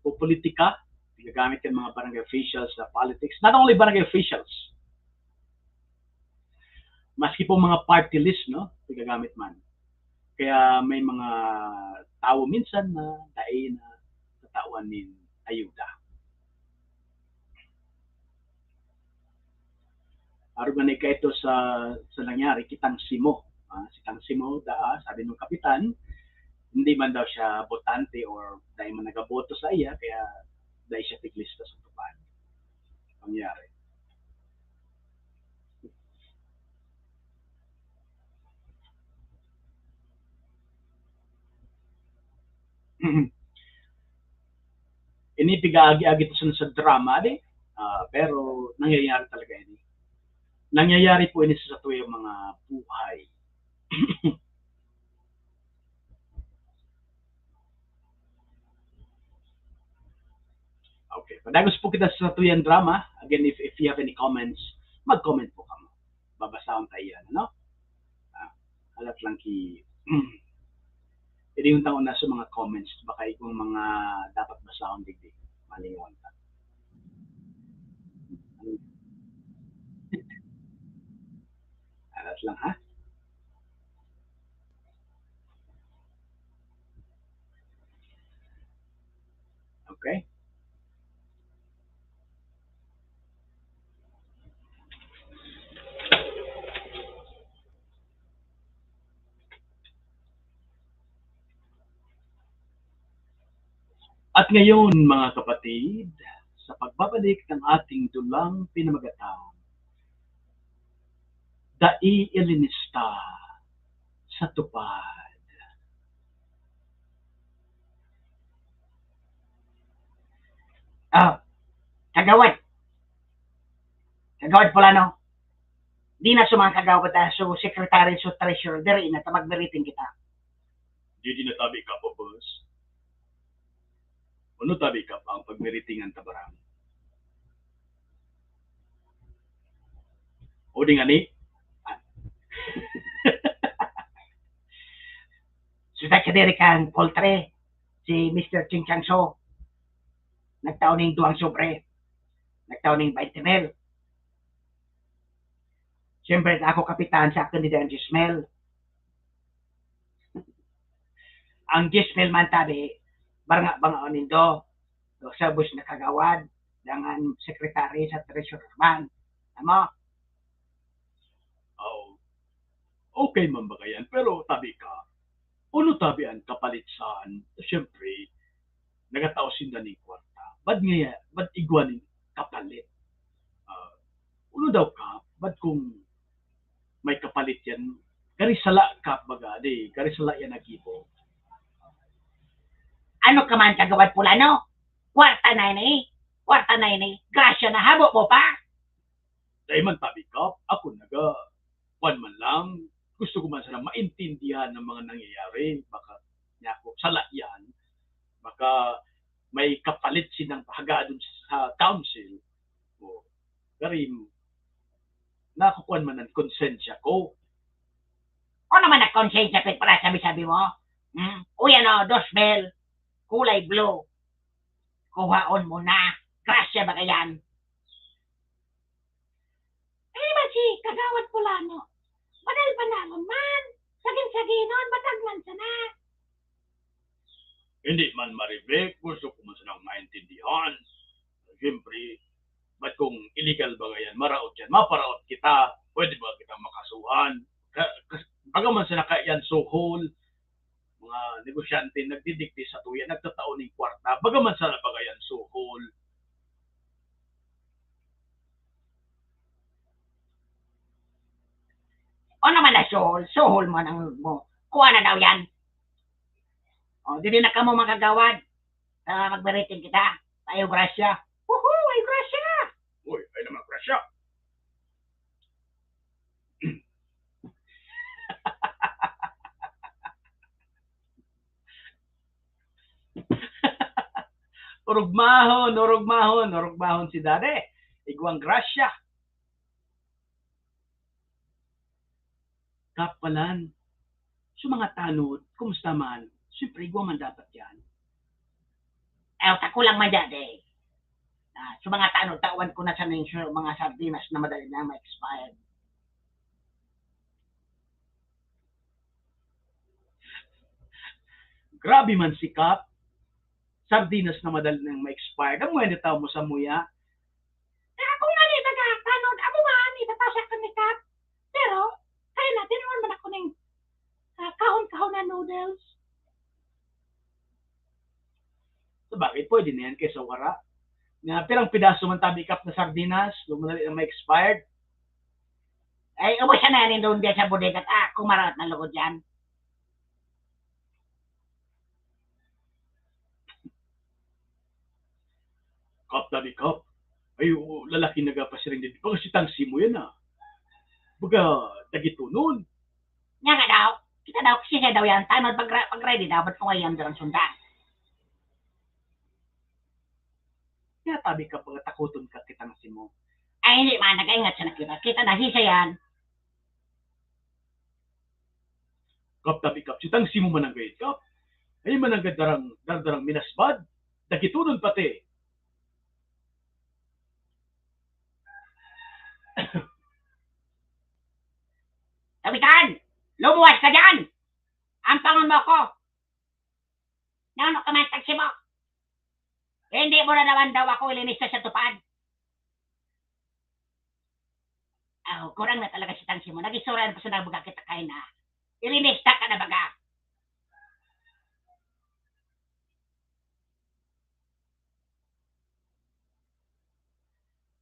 Speaker 4: politika, gagamit ng mga barangay officials sa politics. Not only barangay officials, maski po mga party list, no? Gagamit man. Kaya may mga tao minsan na dai na tatawan nin ayuda. Aron man ito sa nangyari, kitang Simo. Si Tang Simo, sabi ng kapitan, hindi man daw siya botante or dahil man nagaboto sa iya, kaya dahil siya tiglista sa tupad. Nangyari. Ini pigaagi-agi to sa drama di, pero nangyayari talaga ini. Nangyayari po ini sa tuyang mga buhay. Okay, padagos po kita sa tuyang drama. Again, if you have any comments, mag-comment po kamo. Babasahon tayo yan, no? Alat lang ki Hindi yung taon na sa mga comments, baka ikong mga dapat basahon digdig. Malingon ka. Alat lang, ha? Okay. At ngayon, mga kapatid, sa pagbabalik ng ating dulang pinamagatang, dai ilinista sa tupad.
Speaker 5: Kagawad. Kagawad pala, no? Di na sumang kagawad so secretary so treasurer, diri na magmeriting kita.
Speaker 4: Di natabi ka po, boss. Ano tabi ka pa ang pagmeritingan tabarang? O di nga ni?
Speaker 5: Sudah kadiri kang poltre, si Mr. Ching Chang So. Nagtaon ng duwang sobre. Nagtaon ng 20 mil. Siyempre, ako kapitan sa akin ni Dan Gismel. Ang Gismel man tabi, banga nindo. Sa bus na kagawad, dengan sekretary sa treasurer man. Tama?
Speaker 4: Oh, okay man ba yan? Pero tabi ka, ano tabi ang kapalitsan? Siyempre, nagataosin na ni kwarta. Bad igwanin kapalit? Ano daw ka? Bad kung may kapalit yan, karisala ka baga, di, karisala yan nagibo.
Speaker 5: Ano ka man kagawad pula, no? Kwarta na ini. Kwarta na ini. Grasya na habo mo pa.
Speaker 4: Dahil man tabi ka, ako naga, one man lang, gusto ko man sana maintindihan ng mga nangyayari, baka niya ako sala yan, baka may kapalit silang pahaga dun sa council, o karim, nakukuhan man ng konsensya ko.
Speaker 5: O naman na konsensya pit para sabi-sabi mo? O yan o, dosbel. Kulay blue. Kuhaon mo na. Grasya ba kayan? Ay, masi, kagawad pula, no? Badal panalon man. Sagin-saginon, batagman sana.
Speaker 4: Hindi man maribik, gusto ko man sanang maintindihan. Siyempre, ba't kung illegal ba yan, maraot yan, maparaot kita, pwede ba kita makasuhan? Bagaman sa nakayan suhol, mga negosyante nagdidikti sa tuya, nagtataon ng kwarta, bagaman sa nabagayan suhol.
Speaker 5: O naman na suhol, suhol mo ng mo. Kuha na daw yan. O, di na ka mo magagawad. Magberitin kita. Tayo grasya. Woohoo, ay grasya.
Speaker 4: Uy, ay naman grasya. Urugmahon si Dade. Iguang grasya. Kapalan, sa mga tanod, kumusta man, siyempre iguang man dapat yan.
Speaker 5: Tako lang man dyan eh. Sa mga tanong, tawan ko na sa mga sardinas na madali na ma-expired.
Speaker 4: Grabe man si Kap, sardinas na madali nang ma-expired. Ang mwede tao mo sa muya.
Speaker 5: Ako nga ni taga-tanod, ako nga ni tatasa ka ni Kat. Pero, kaya natin naman man ako ng kahon-kahon na noodles.
Speaker 4: So bakit pwede na yan kaysa wara? Nga pirang pidaso man tabi Kap na sardinas, lumadali nang ma-expired.
Speaker 5: Ay, ubos siya na yan doon diyan sa bodega at kumarat na lugod yan.
Speaker 4: Kap tabi Kap, ay lalaki nagapasiring din. Baka si Tangsi mo yan Baga, dagito nun.
Speaker 5: Nga nga daw, kita daw, kasi siya daw yan, tanod pag-ready daw, ba't ko ngayon doon sundan?
Speaker 4: Kaya tabi ka pag takuton ka kitang si mo.
Speaker 5: Ay, hindi man, nag-ingat siya nakita. Kita na, hisa yan.
Speaker 4: Kap tabi Kap, si Tangsi mo man ang gayit Kap. Ay man ang darang minasbad. Dagito nun pati.
Speaker 5: Kapitan, lumuwas ka dyan! Ampangan mo ko! Naano ka man taksi mo? Hindi mo na naman daw ako ilinis sa tupad. Kurang na talaga si taksi mo. Nag-isuran pa sa nabaga kita kain na. Ilinis ka na baga.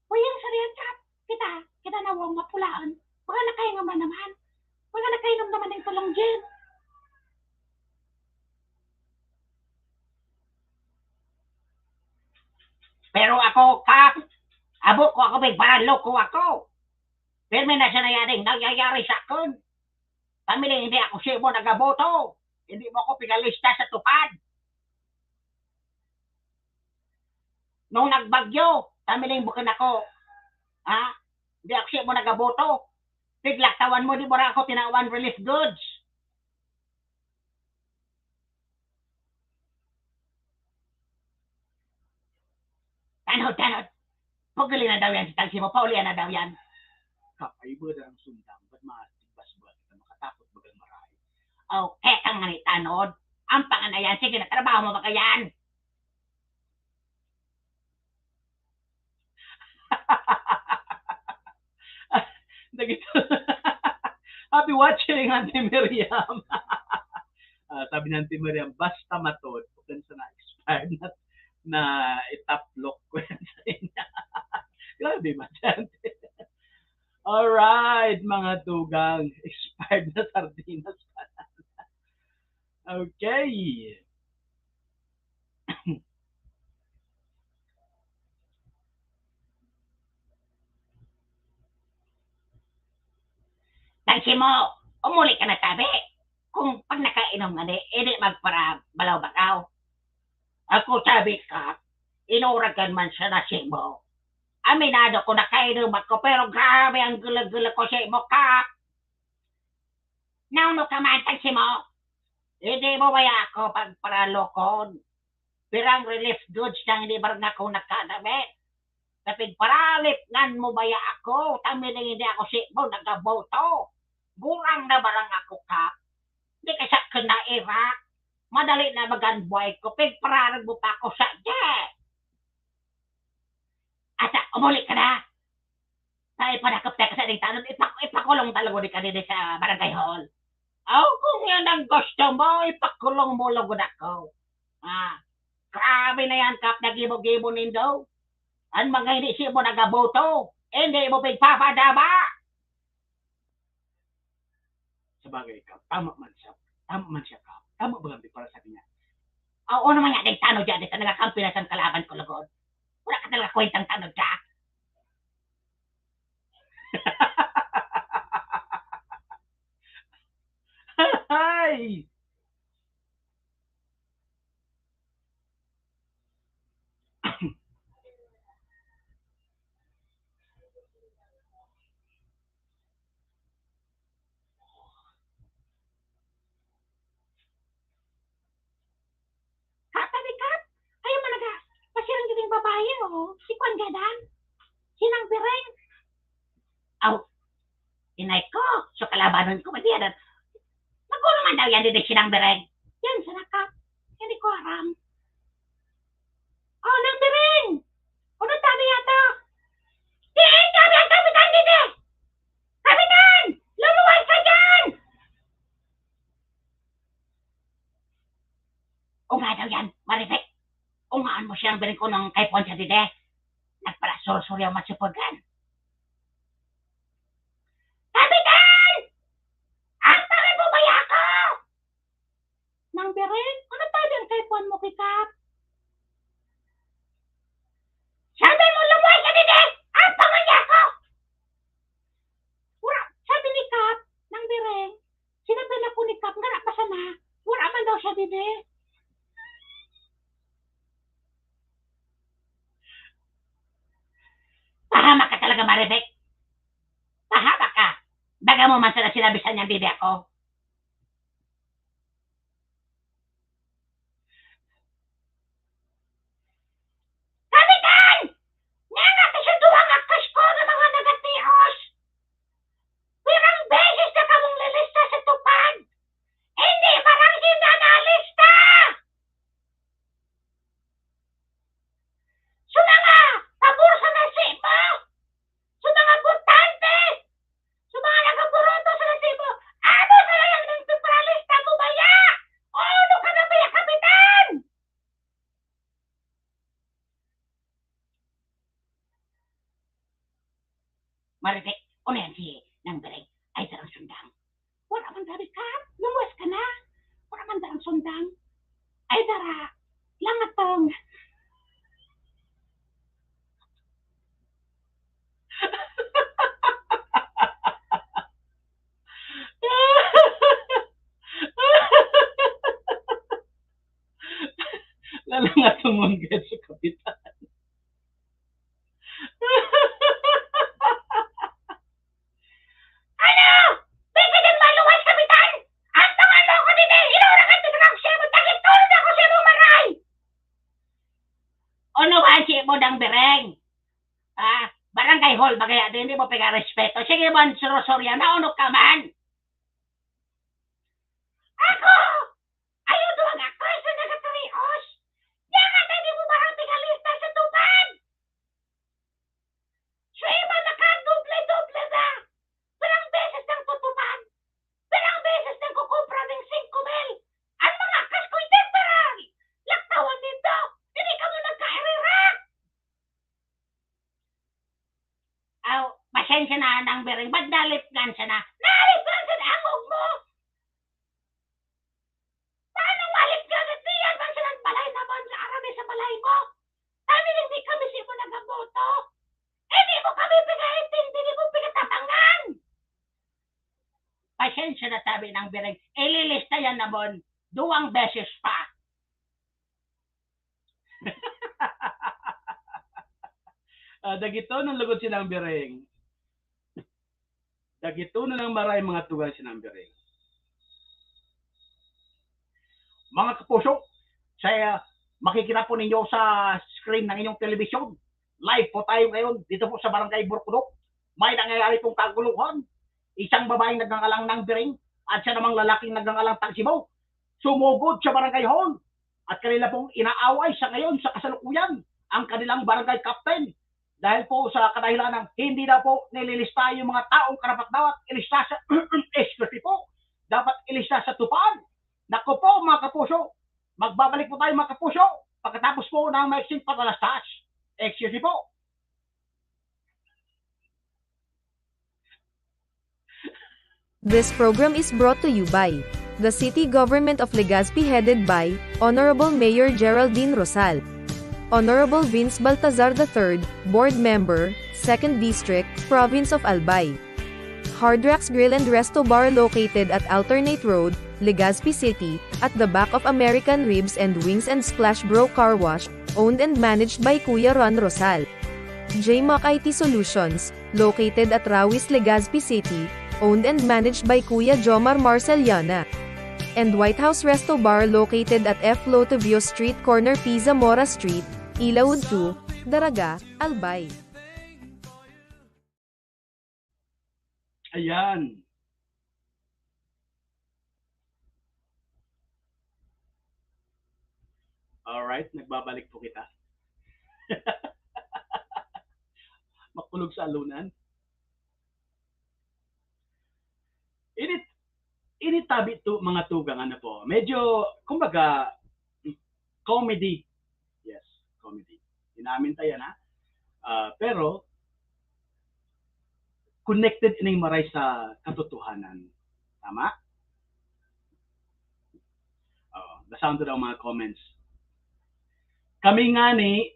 Speaker 5: Uy, yung sariyan ka. Kita na huwag mapulaan. Baka nakahinga man naman. Baka nakainom naman ng tulong dyan. Pero ako, Kap, abo ko ako, may balo ko ako. Pero may nasa nangyayari sa akin. Pamiling hindi ako siya mo nagaboto. Hindi mo ako pinalista sa tupad. Nung nagbagyo, pamiling bukan ako. Hindi ako siya mo nagaboto. Piglaktawan mo, di mo ako tinawan relief goods. Tanod. Paguli na daw yan si taksi mo, paulian na daw yan.
Speaker 4: Kap, ay ba darang sundang, ba't maatigbas ba kita makatapot bagang maray?
Speaker 5: Kang nga ni tanod. Ang panganayan, sige na, trabaho mo ba kayan?
Speaker 4: Happy watching, Auntie Miriam. Sabi ng Auntie Miriam, basta matod, kung sa na-expired na itap lock ko yan sa inyo. Grabe ba dyan? Alright, mga tugang, expired expired na sardinas. Okay.
Speaker 5: Tansi mo, umuli ka na tabi. Kung pag nakainom nga hindi magpara balaw-bakaw. Ako sabi ka, inuragan man siya na mo. Aminado ko nakainom ako, pero grabe ang gula-gula ko sa mo, Kap. Nauno ka man, tansi mo. Hindi mo baya ako pagparalokon. Pirang relief goods nang hindi barang ako nakadamit. Kapag paralip ngan mo baya ako, tami na hindi ako si mo nagaboto. Burang na barang ako, Kap. Hindi ka sa kinaira. Madali na maganbuhay ko. Pagpararag mo pa ako sa jet. Asa, umuli ka na. Tayo pa nakapte ka sa dingtanon. Ipakulong talaga ni kanina sa barangay hall. Kung yan ang gusto mo, ipakulong mo lagod ako. Grabe na yan, Kap. Nagibo-gibo nindo. Ang mga hindi siya mo nagaboto. Hindi mo pagpapadaba.
Speaker 4: Sabagay, Kap. Tama man siya. Kap. Tama ba lang para sa kanya?
Speaker 5: Oo naman yan, tanod dyan. Ito nagakampi na sa kalaban ko lagod. Wala ka talaga kwentang tanod ka.
Speaker 4: Ay!
Speaker 5: Katabi ka? Ayaw mo naga. Pasirang giting babae, Si Kwan Gadan. Sinang Bireng. Inay ko. So kalabanon ko, matiyadan. Magulo man daw yan din sinang Bireng. Yan, sana Kap. Hindi ko aram. Nang Bireng. Ano tabi yata? Diin, tabi ang kapitan dito. Kapitan! Lumuwas ka dyan! Nga daw yan, Maribek. Ungaan mo siyang Bireng ko ng kay Poncha dito. Nagpalasursuryaw masupugan. Kapitan! Ang tabi mo baya ko! Nang Bireng, ano tabi ang kay Pon mo kay Kap? Sabi mo lumuwas ka dito! Ang panganya ko! Wala, sabi ni Kap, nang Bireng, sinabi na ko ni Kap, nga napasa na, wala man daw siya dito. Pahama ka talaga, Maribek. Pahama ka. Baga mo man sana sinabi sa niyang didi ako. Kapitan! Nga nga kasuduhang akas ko ng mga nagatihos. Pirang beses na kamong lilista sa tupad. Hindi parang hinanalista. So mga pabor sa nasibo. So mga butante. So mga nagaburoto sa nasibo. Ano sa lang ng tupralista mo baya? Ano ka na baya, Kapitan? Maribek, ano yan si nang Bireng? Ay, darang sundang. Wala man dari ka. Lumuwas ka na. Wala man darang sundang. Ay, dara. Langatong.
Speaker 4: Lalo nga tumungkit sa kapitan.
Speaker 5: Ano? Pwede din maluwas, Kapitan! Ang tangalo ko din eh! Inura ka din ng siya mo! Tagitulog ako siya mo, Maray! Ano ba ang siya mo ng Bireng? Barangay hall, bagay din, hindi mo pagka-respeto. Sige man, Sorya, naunok ka man! Ako! Ayaw doon ako sa nagatarios! Diyan nga tayo mo marang pigalista sa tupad! Siya man naka-duble-duble na! Pirang beses nang tutupad! Pirang beses nang kukupra ng 5,000! Ang mga kas ko'y temporary! Laktawan nito! Hindi ka mo nagkairira! Pasensya na nang Bireng, ba't nalipgan siya na? Nalipgan siya na ang Dahil hindi kami sa imo nagaboto. Hindi mo kami pinaintindi, hindi mo pinatapangan. Pasensya na sabi ng Bireng, ililista yan naman 2 beses pa.
Speaker 4: Dagito ng lugod sinang Bireng. Dagito na ng maray mga tugang sinang Bireng.
Speaker 5: Mga kapuso, saya makikita po ninyo sa screen ng inyong telebisyon. Live po tayo ngayon dito po sa Barangay Burkudok. May nangyayari pong kaguluhan. Isang babaeng nagngangalang ng Bireng at siya namang lalaking nagngangalang Tagsibaw sumugod sa barangay hall at kanila pong inaaway sa ngayon sa kasalukuyan ang kanilang barangay captain dahil po sa kadahilan ng hindi na po nililista yung mga taong karapat-dapat ilista sa excuse po, dapat ilista sa tupad. Naku po mga kapuso, magbabalik po tayo mga kapuso pagkatapos po ng maiksing paglalastas. Excuse me po.
Speaker 3: This program is brought to you by the City Government of Legazpi headed by Honorable Mayor Geraldine Rosal, Honorable Vince Baltazar III, Board Member, 2nd District, Province of Albay. Hardrax Grill and Resto Bar located at Alternate Road, Legazpi City, at the back of American Ribs and Wings and Splash Bro Car Wash, owned and managed by Kuya Ron Rosal. JMAC IT Solutions, located at Rawis, Legazpi City, owned and managed by Kuya Jomar Marceliana. And White House Resto Bar located at F. Lotovio Street Corner P. Zamora Street, Ilaud 2, Daraga, Albay.
Speaker 4: Ayan. Alright, nagbabalik po kita. Makulog sa alunan. Initabi to mga tugang ano po. Medyo, kumbaga, comedy. Yes, comedy. Inamin tayo na. Pero, connected ining maray sa katotohanan. Tama? Basahan to daw mga comments. Kami nga ni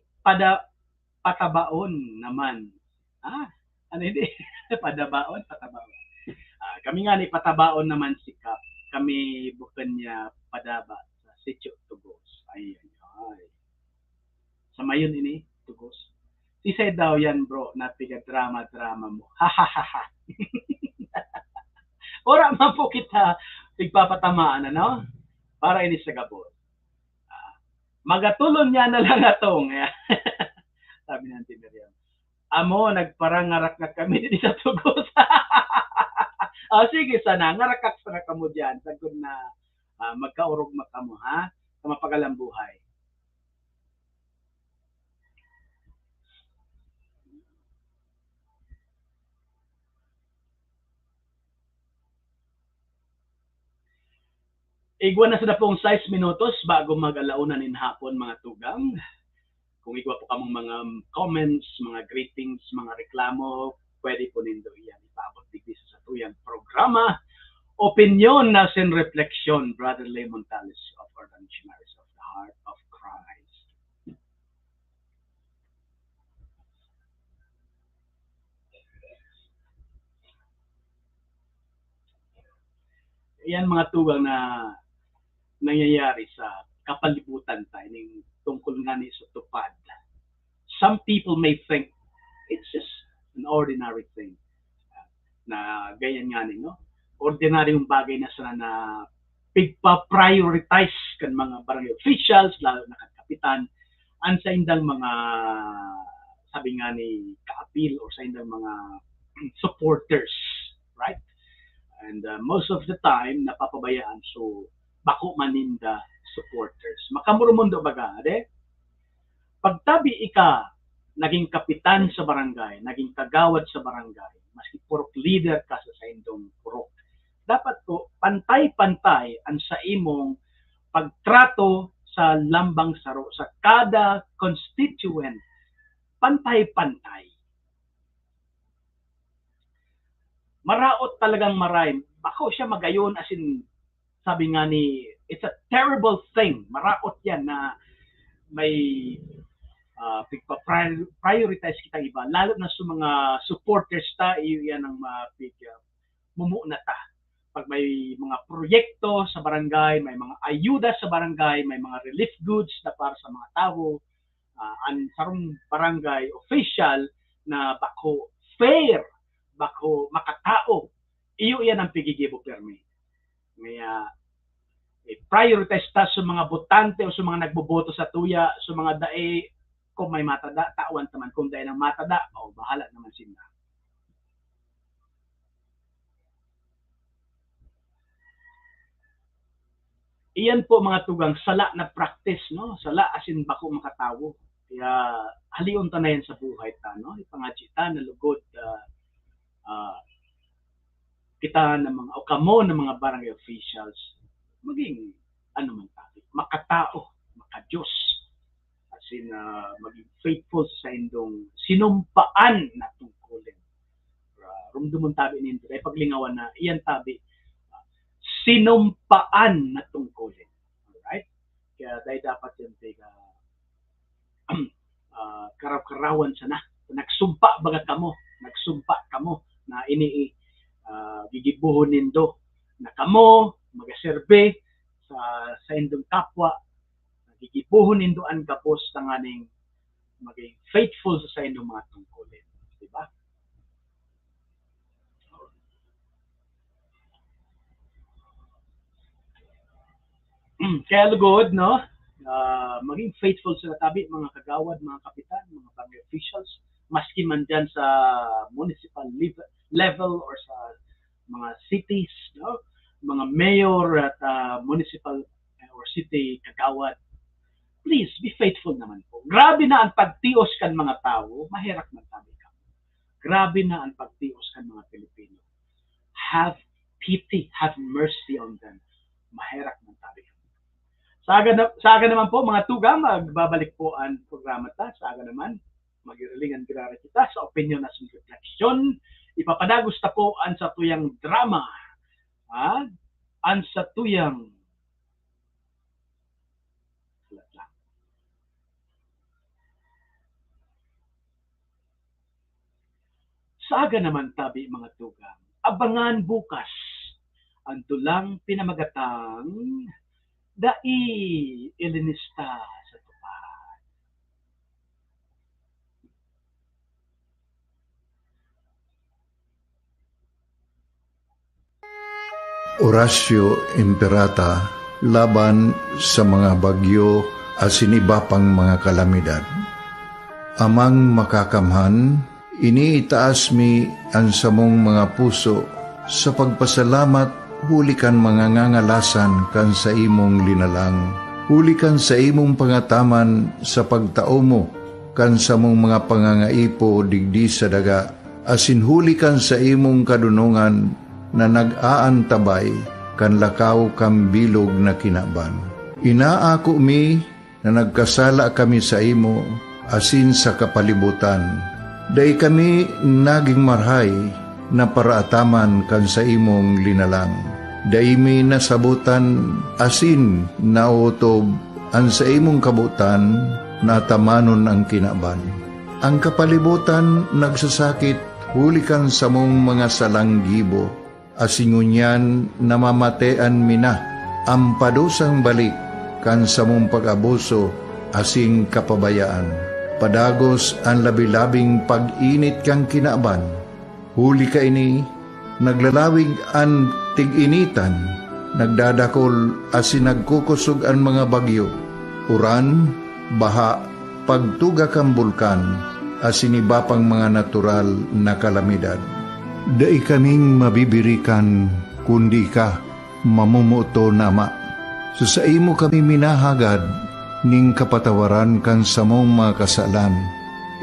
Speaker 4: patabaon naman. Ano hindi? Patabaon. Kami nga ni patabaon naman si Kap. Kami bukan niya padaba sa sitio Tugos. Ay. Sa mayon ini, Tugos. Isay daw yan bro, napiga drama mo. Ha. Ora man po kita tigpapatamaan, ano? Para ini sa gabon. Magatulon niya na lang atong. Sabi ng Miriam. Amo, nagparangarak na kami dito sa Tugos. Sige sana, ngarakak sana kamo dyan. Sagod na magkaurog makamo, ha? Sa mapagalang buhay. Igwa na sa pong 6 minutos bago mag-alaunan in hapon mga tugang. Kung igwa po kamong mga comments, mga greetings, mga reklamo, pwede po nindo iyan ipaabot digdi sa tuyang programa. Opinion na sin refleksyon, Brother Lemon Talis of Urban Missionaries of the Heart of Christ. Iyan mga tugang na nangyayari sa kapalibutan tayo ng tungkol nga ni sa tupad. Some people may think it's just an ordinary thing. Na ganyan nga no? Ordinaryong bagay na sana na pigpa-prioritize kan mga barangay officials, lalo na kan kapitan, ang sa indang mga sabi nga ni kaapil o sa indang mga supporters, right? And most of the time, napapabayaan. So, bako maninda supporters. Makamurumundo baga, ade? Pagtabi ika, naging kapitan sa barangay, naging kagawad sa barangay, maski purok leader ka sa indong purok, dapat ko pantay-pantay ang sa imong pagtrato sa lambang saro, sa kada constituent, pantay-pantay. Maraot talagang maray. Bako siya magayon as in, sabi nga ni, it's a terrible thing. Maraot yan na may prioritize kita iba, lalo na sa mga supporters ta, iyan ang mumuna ta. Pag may mga proyekto sa barangay, may mga ayuda sa barangay, may mga relief goods na para sa mga tao, ang sarong barangay official na bako fair, bako makatao, iyo yan ang pigigibo permi. May prioritize ta sa mga botante o sa mga nagboboto sa tuya, sa mga dae, kung may matada, tawan taman. Kung dae ng matada, bahala naman sila. Iyan po mga tugang sala na practice, no? Sala asin bako makatawo. Kaya halion ta na yan sa buhay ta, no? Ipangajita na lugod kita ng mga o kamo ng mga barangay officials maging ano man tayo, makatao, makadiyos, asin maging faithful sa indong sinumpaan na tungkulin. Rumdumon tabi ninyo, ay paglingawan na iyan tabi, sinumpaan na tungkulin. Alright? Kaya dahil dapat yan tayo karaw-karawan sana. Nagsumpa baga kamo, nagsumpa kamo na gigibuhon nindo na kamo magaserbe sa indong kapwa, gigibuhon nindo ang gapos tanganing maging faithful sa indong mga tungkulin, di ba? Kaya lugod, no? Maging faithful sa tabi, mga kagawad, mga kapitan, mga barangay officials, maski man dyan sa municipal level or sa mga cities, no? Mga mayor at municipal or city kagawad, please be faithful naman po. Grabe na ang pagtios kan mga tao, mahirap man tabi ka. Grabe na ang pagtios kan mga Pilipino. Have pity, have mercy on them. Mahirap man tabi ka. Sa aga naman po mga tugang, magbabalik po ang programa ta. Sa aga naman, magirilingan girara kita sa opinion as reflection. Ipapadagos ta po ang sa tuyang drama. Ang sa tuyang Saga naman tabi mga tugang, abangan bukas ang tulang pinamagatang dai ilinista sa tupad.
Speaker 6: Horacio Imperata laban sa mga bagyo asin iba pang mga kalamidad. Amang makakamhan, iniitaas mi ang samong mga puso sa pagpasalamat, hulikan mga ngangalasan kan sa imong linalang. Hulikan sa imong pangataman sa pagtao mo kan sa mong mga pangangaipo digdi sa daga. Asin hulikan sa imong kadunungan na nag-aantabay kan lakaw kang bilog na kinaban. Inaako mi na nagkasala kami sa imo asin sa kapalibutan. Day kami naging marhay na paraataman kan sa imong linalang. Day mi nasabutan asin nautob ang sa imong kabutan na tamanon ang kinaban. Ang kapalibutan nagsasakit hulikan sa mong mga salanggibo. Asingunyan namamatean mina ang padusang balik kan sa mong pag-abuso asing kapabayaan. Padagos ang labi-labing pag-init kang kinaban. Huli ka ini, naglalawig ang tig-initan, nagdadakol asin nagkukusog ang mga bagyo. Uran, baha, pagtuga kang bulkan, asin iba pang mga natural na kalamidad. Dai kaming mabibirikan, kundi ka, mamumuto na ama. Sa imo kami minahagad, ning kapatawaran kan samong mga kasalan.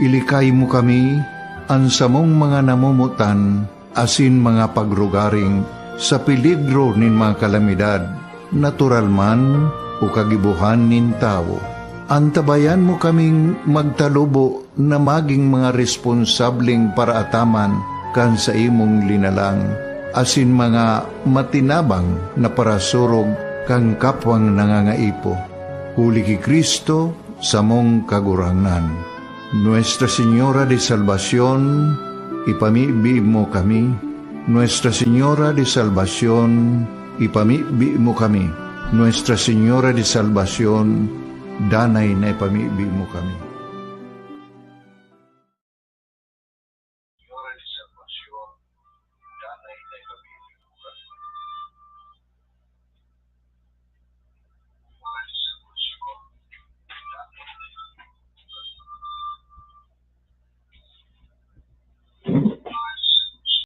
Speaker 6: Ilikay mo kami, ang samong mga namumutan, asin mga pagrugaring, sa peligro nin mga kalamidad, natural man o kagibuhan nin tao. Antabayan mo kaming magtalubo na maging mga responsableng paraataman kan sa imong linalang, asin mga matinabang na parasurog kang kapwang nangangaipo. Huli ki Kristo sa mong kagurangan. Nuestra Señora de Salvación, ipamibi mo kami. Nuestra Señora de Salvación, ipamibi mo kami. Nuestra Señora de Salvación, danay na ipamibi mo kami.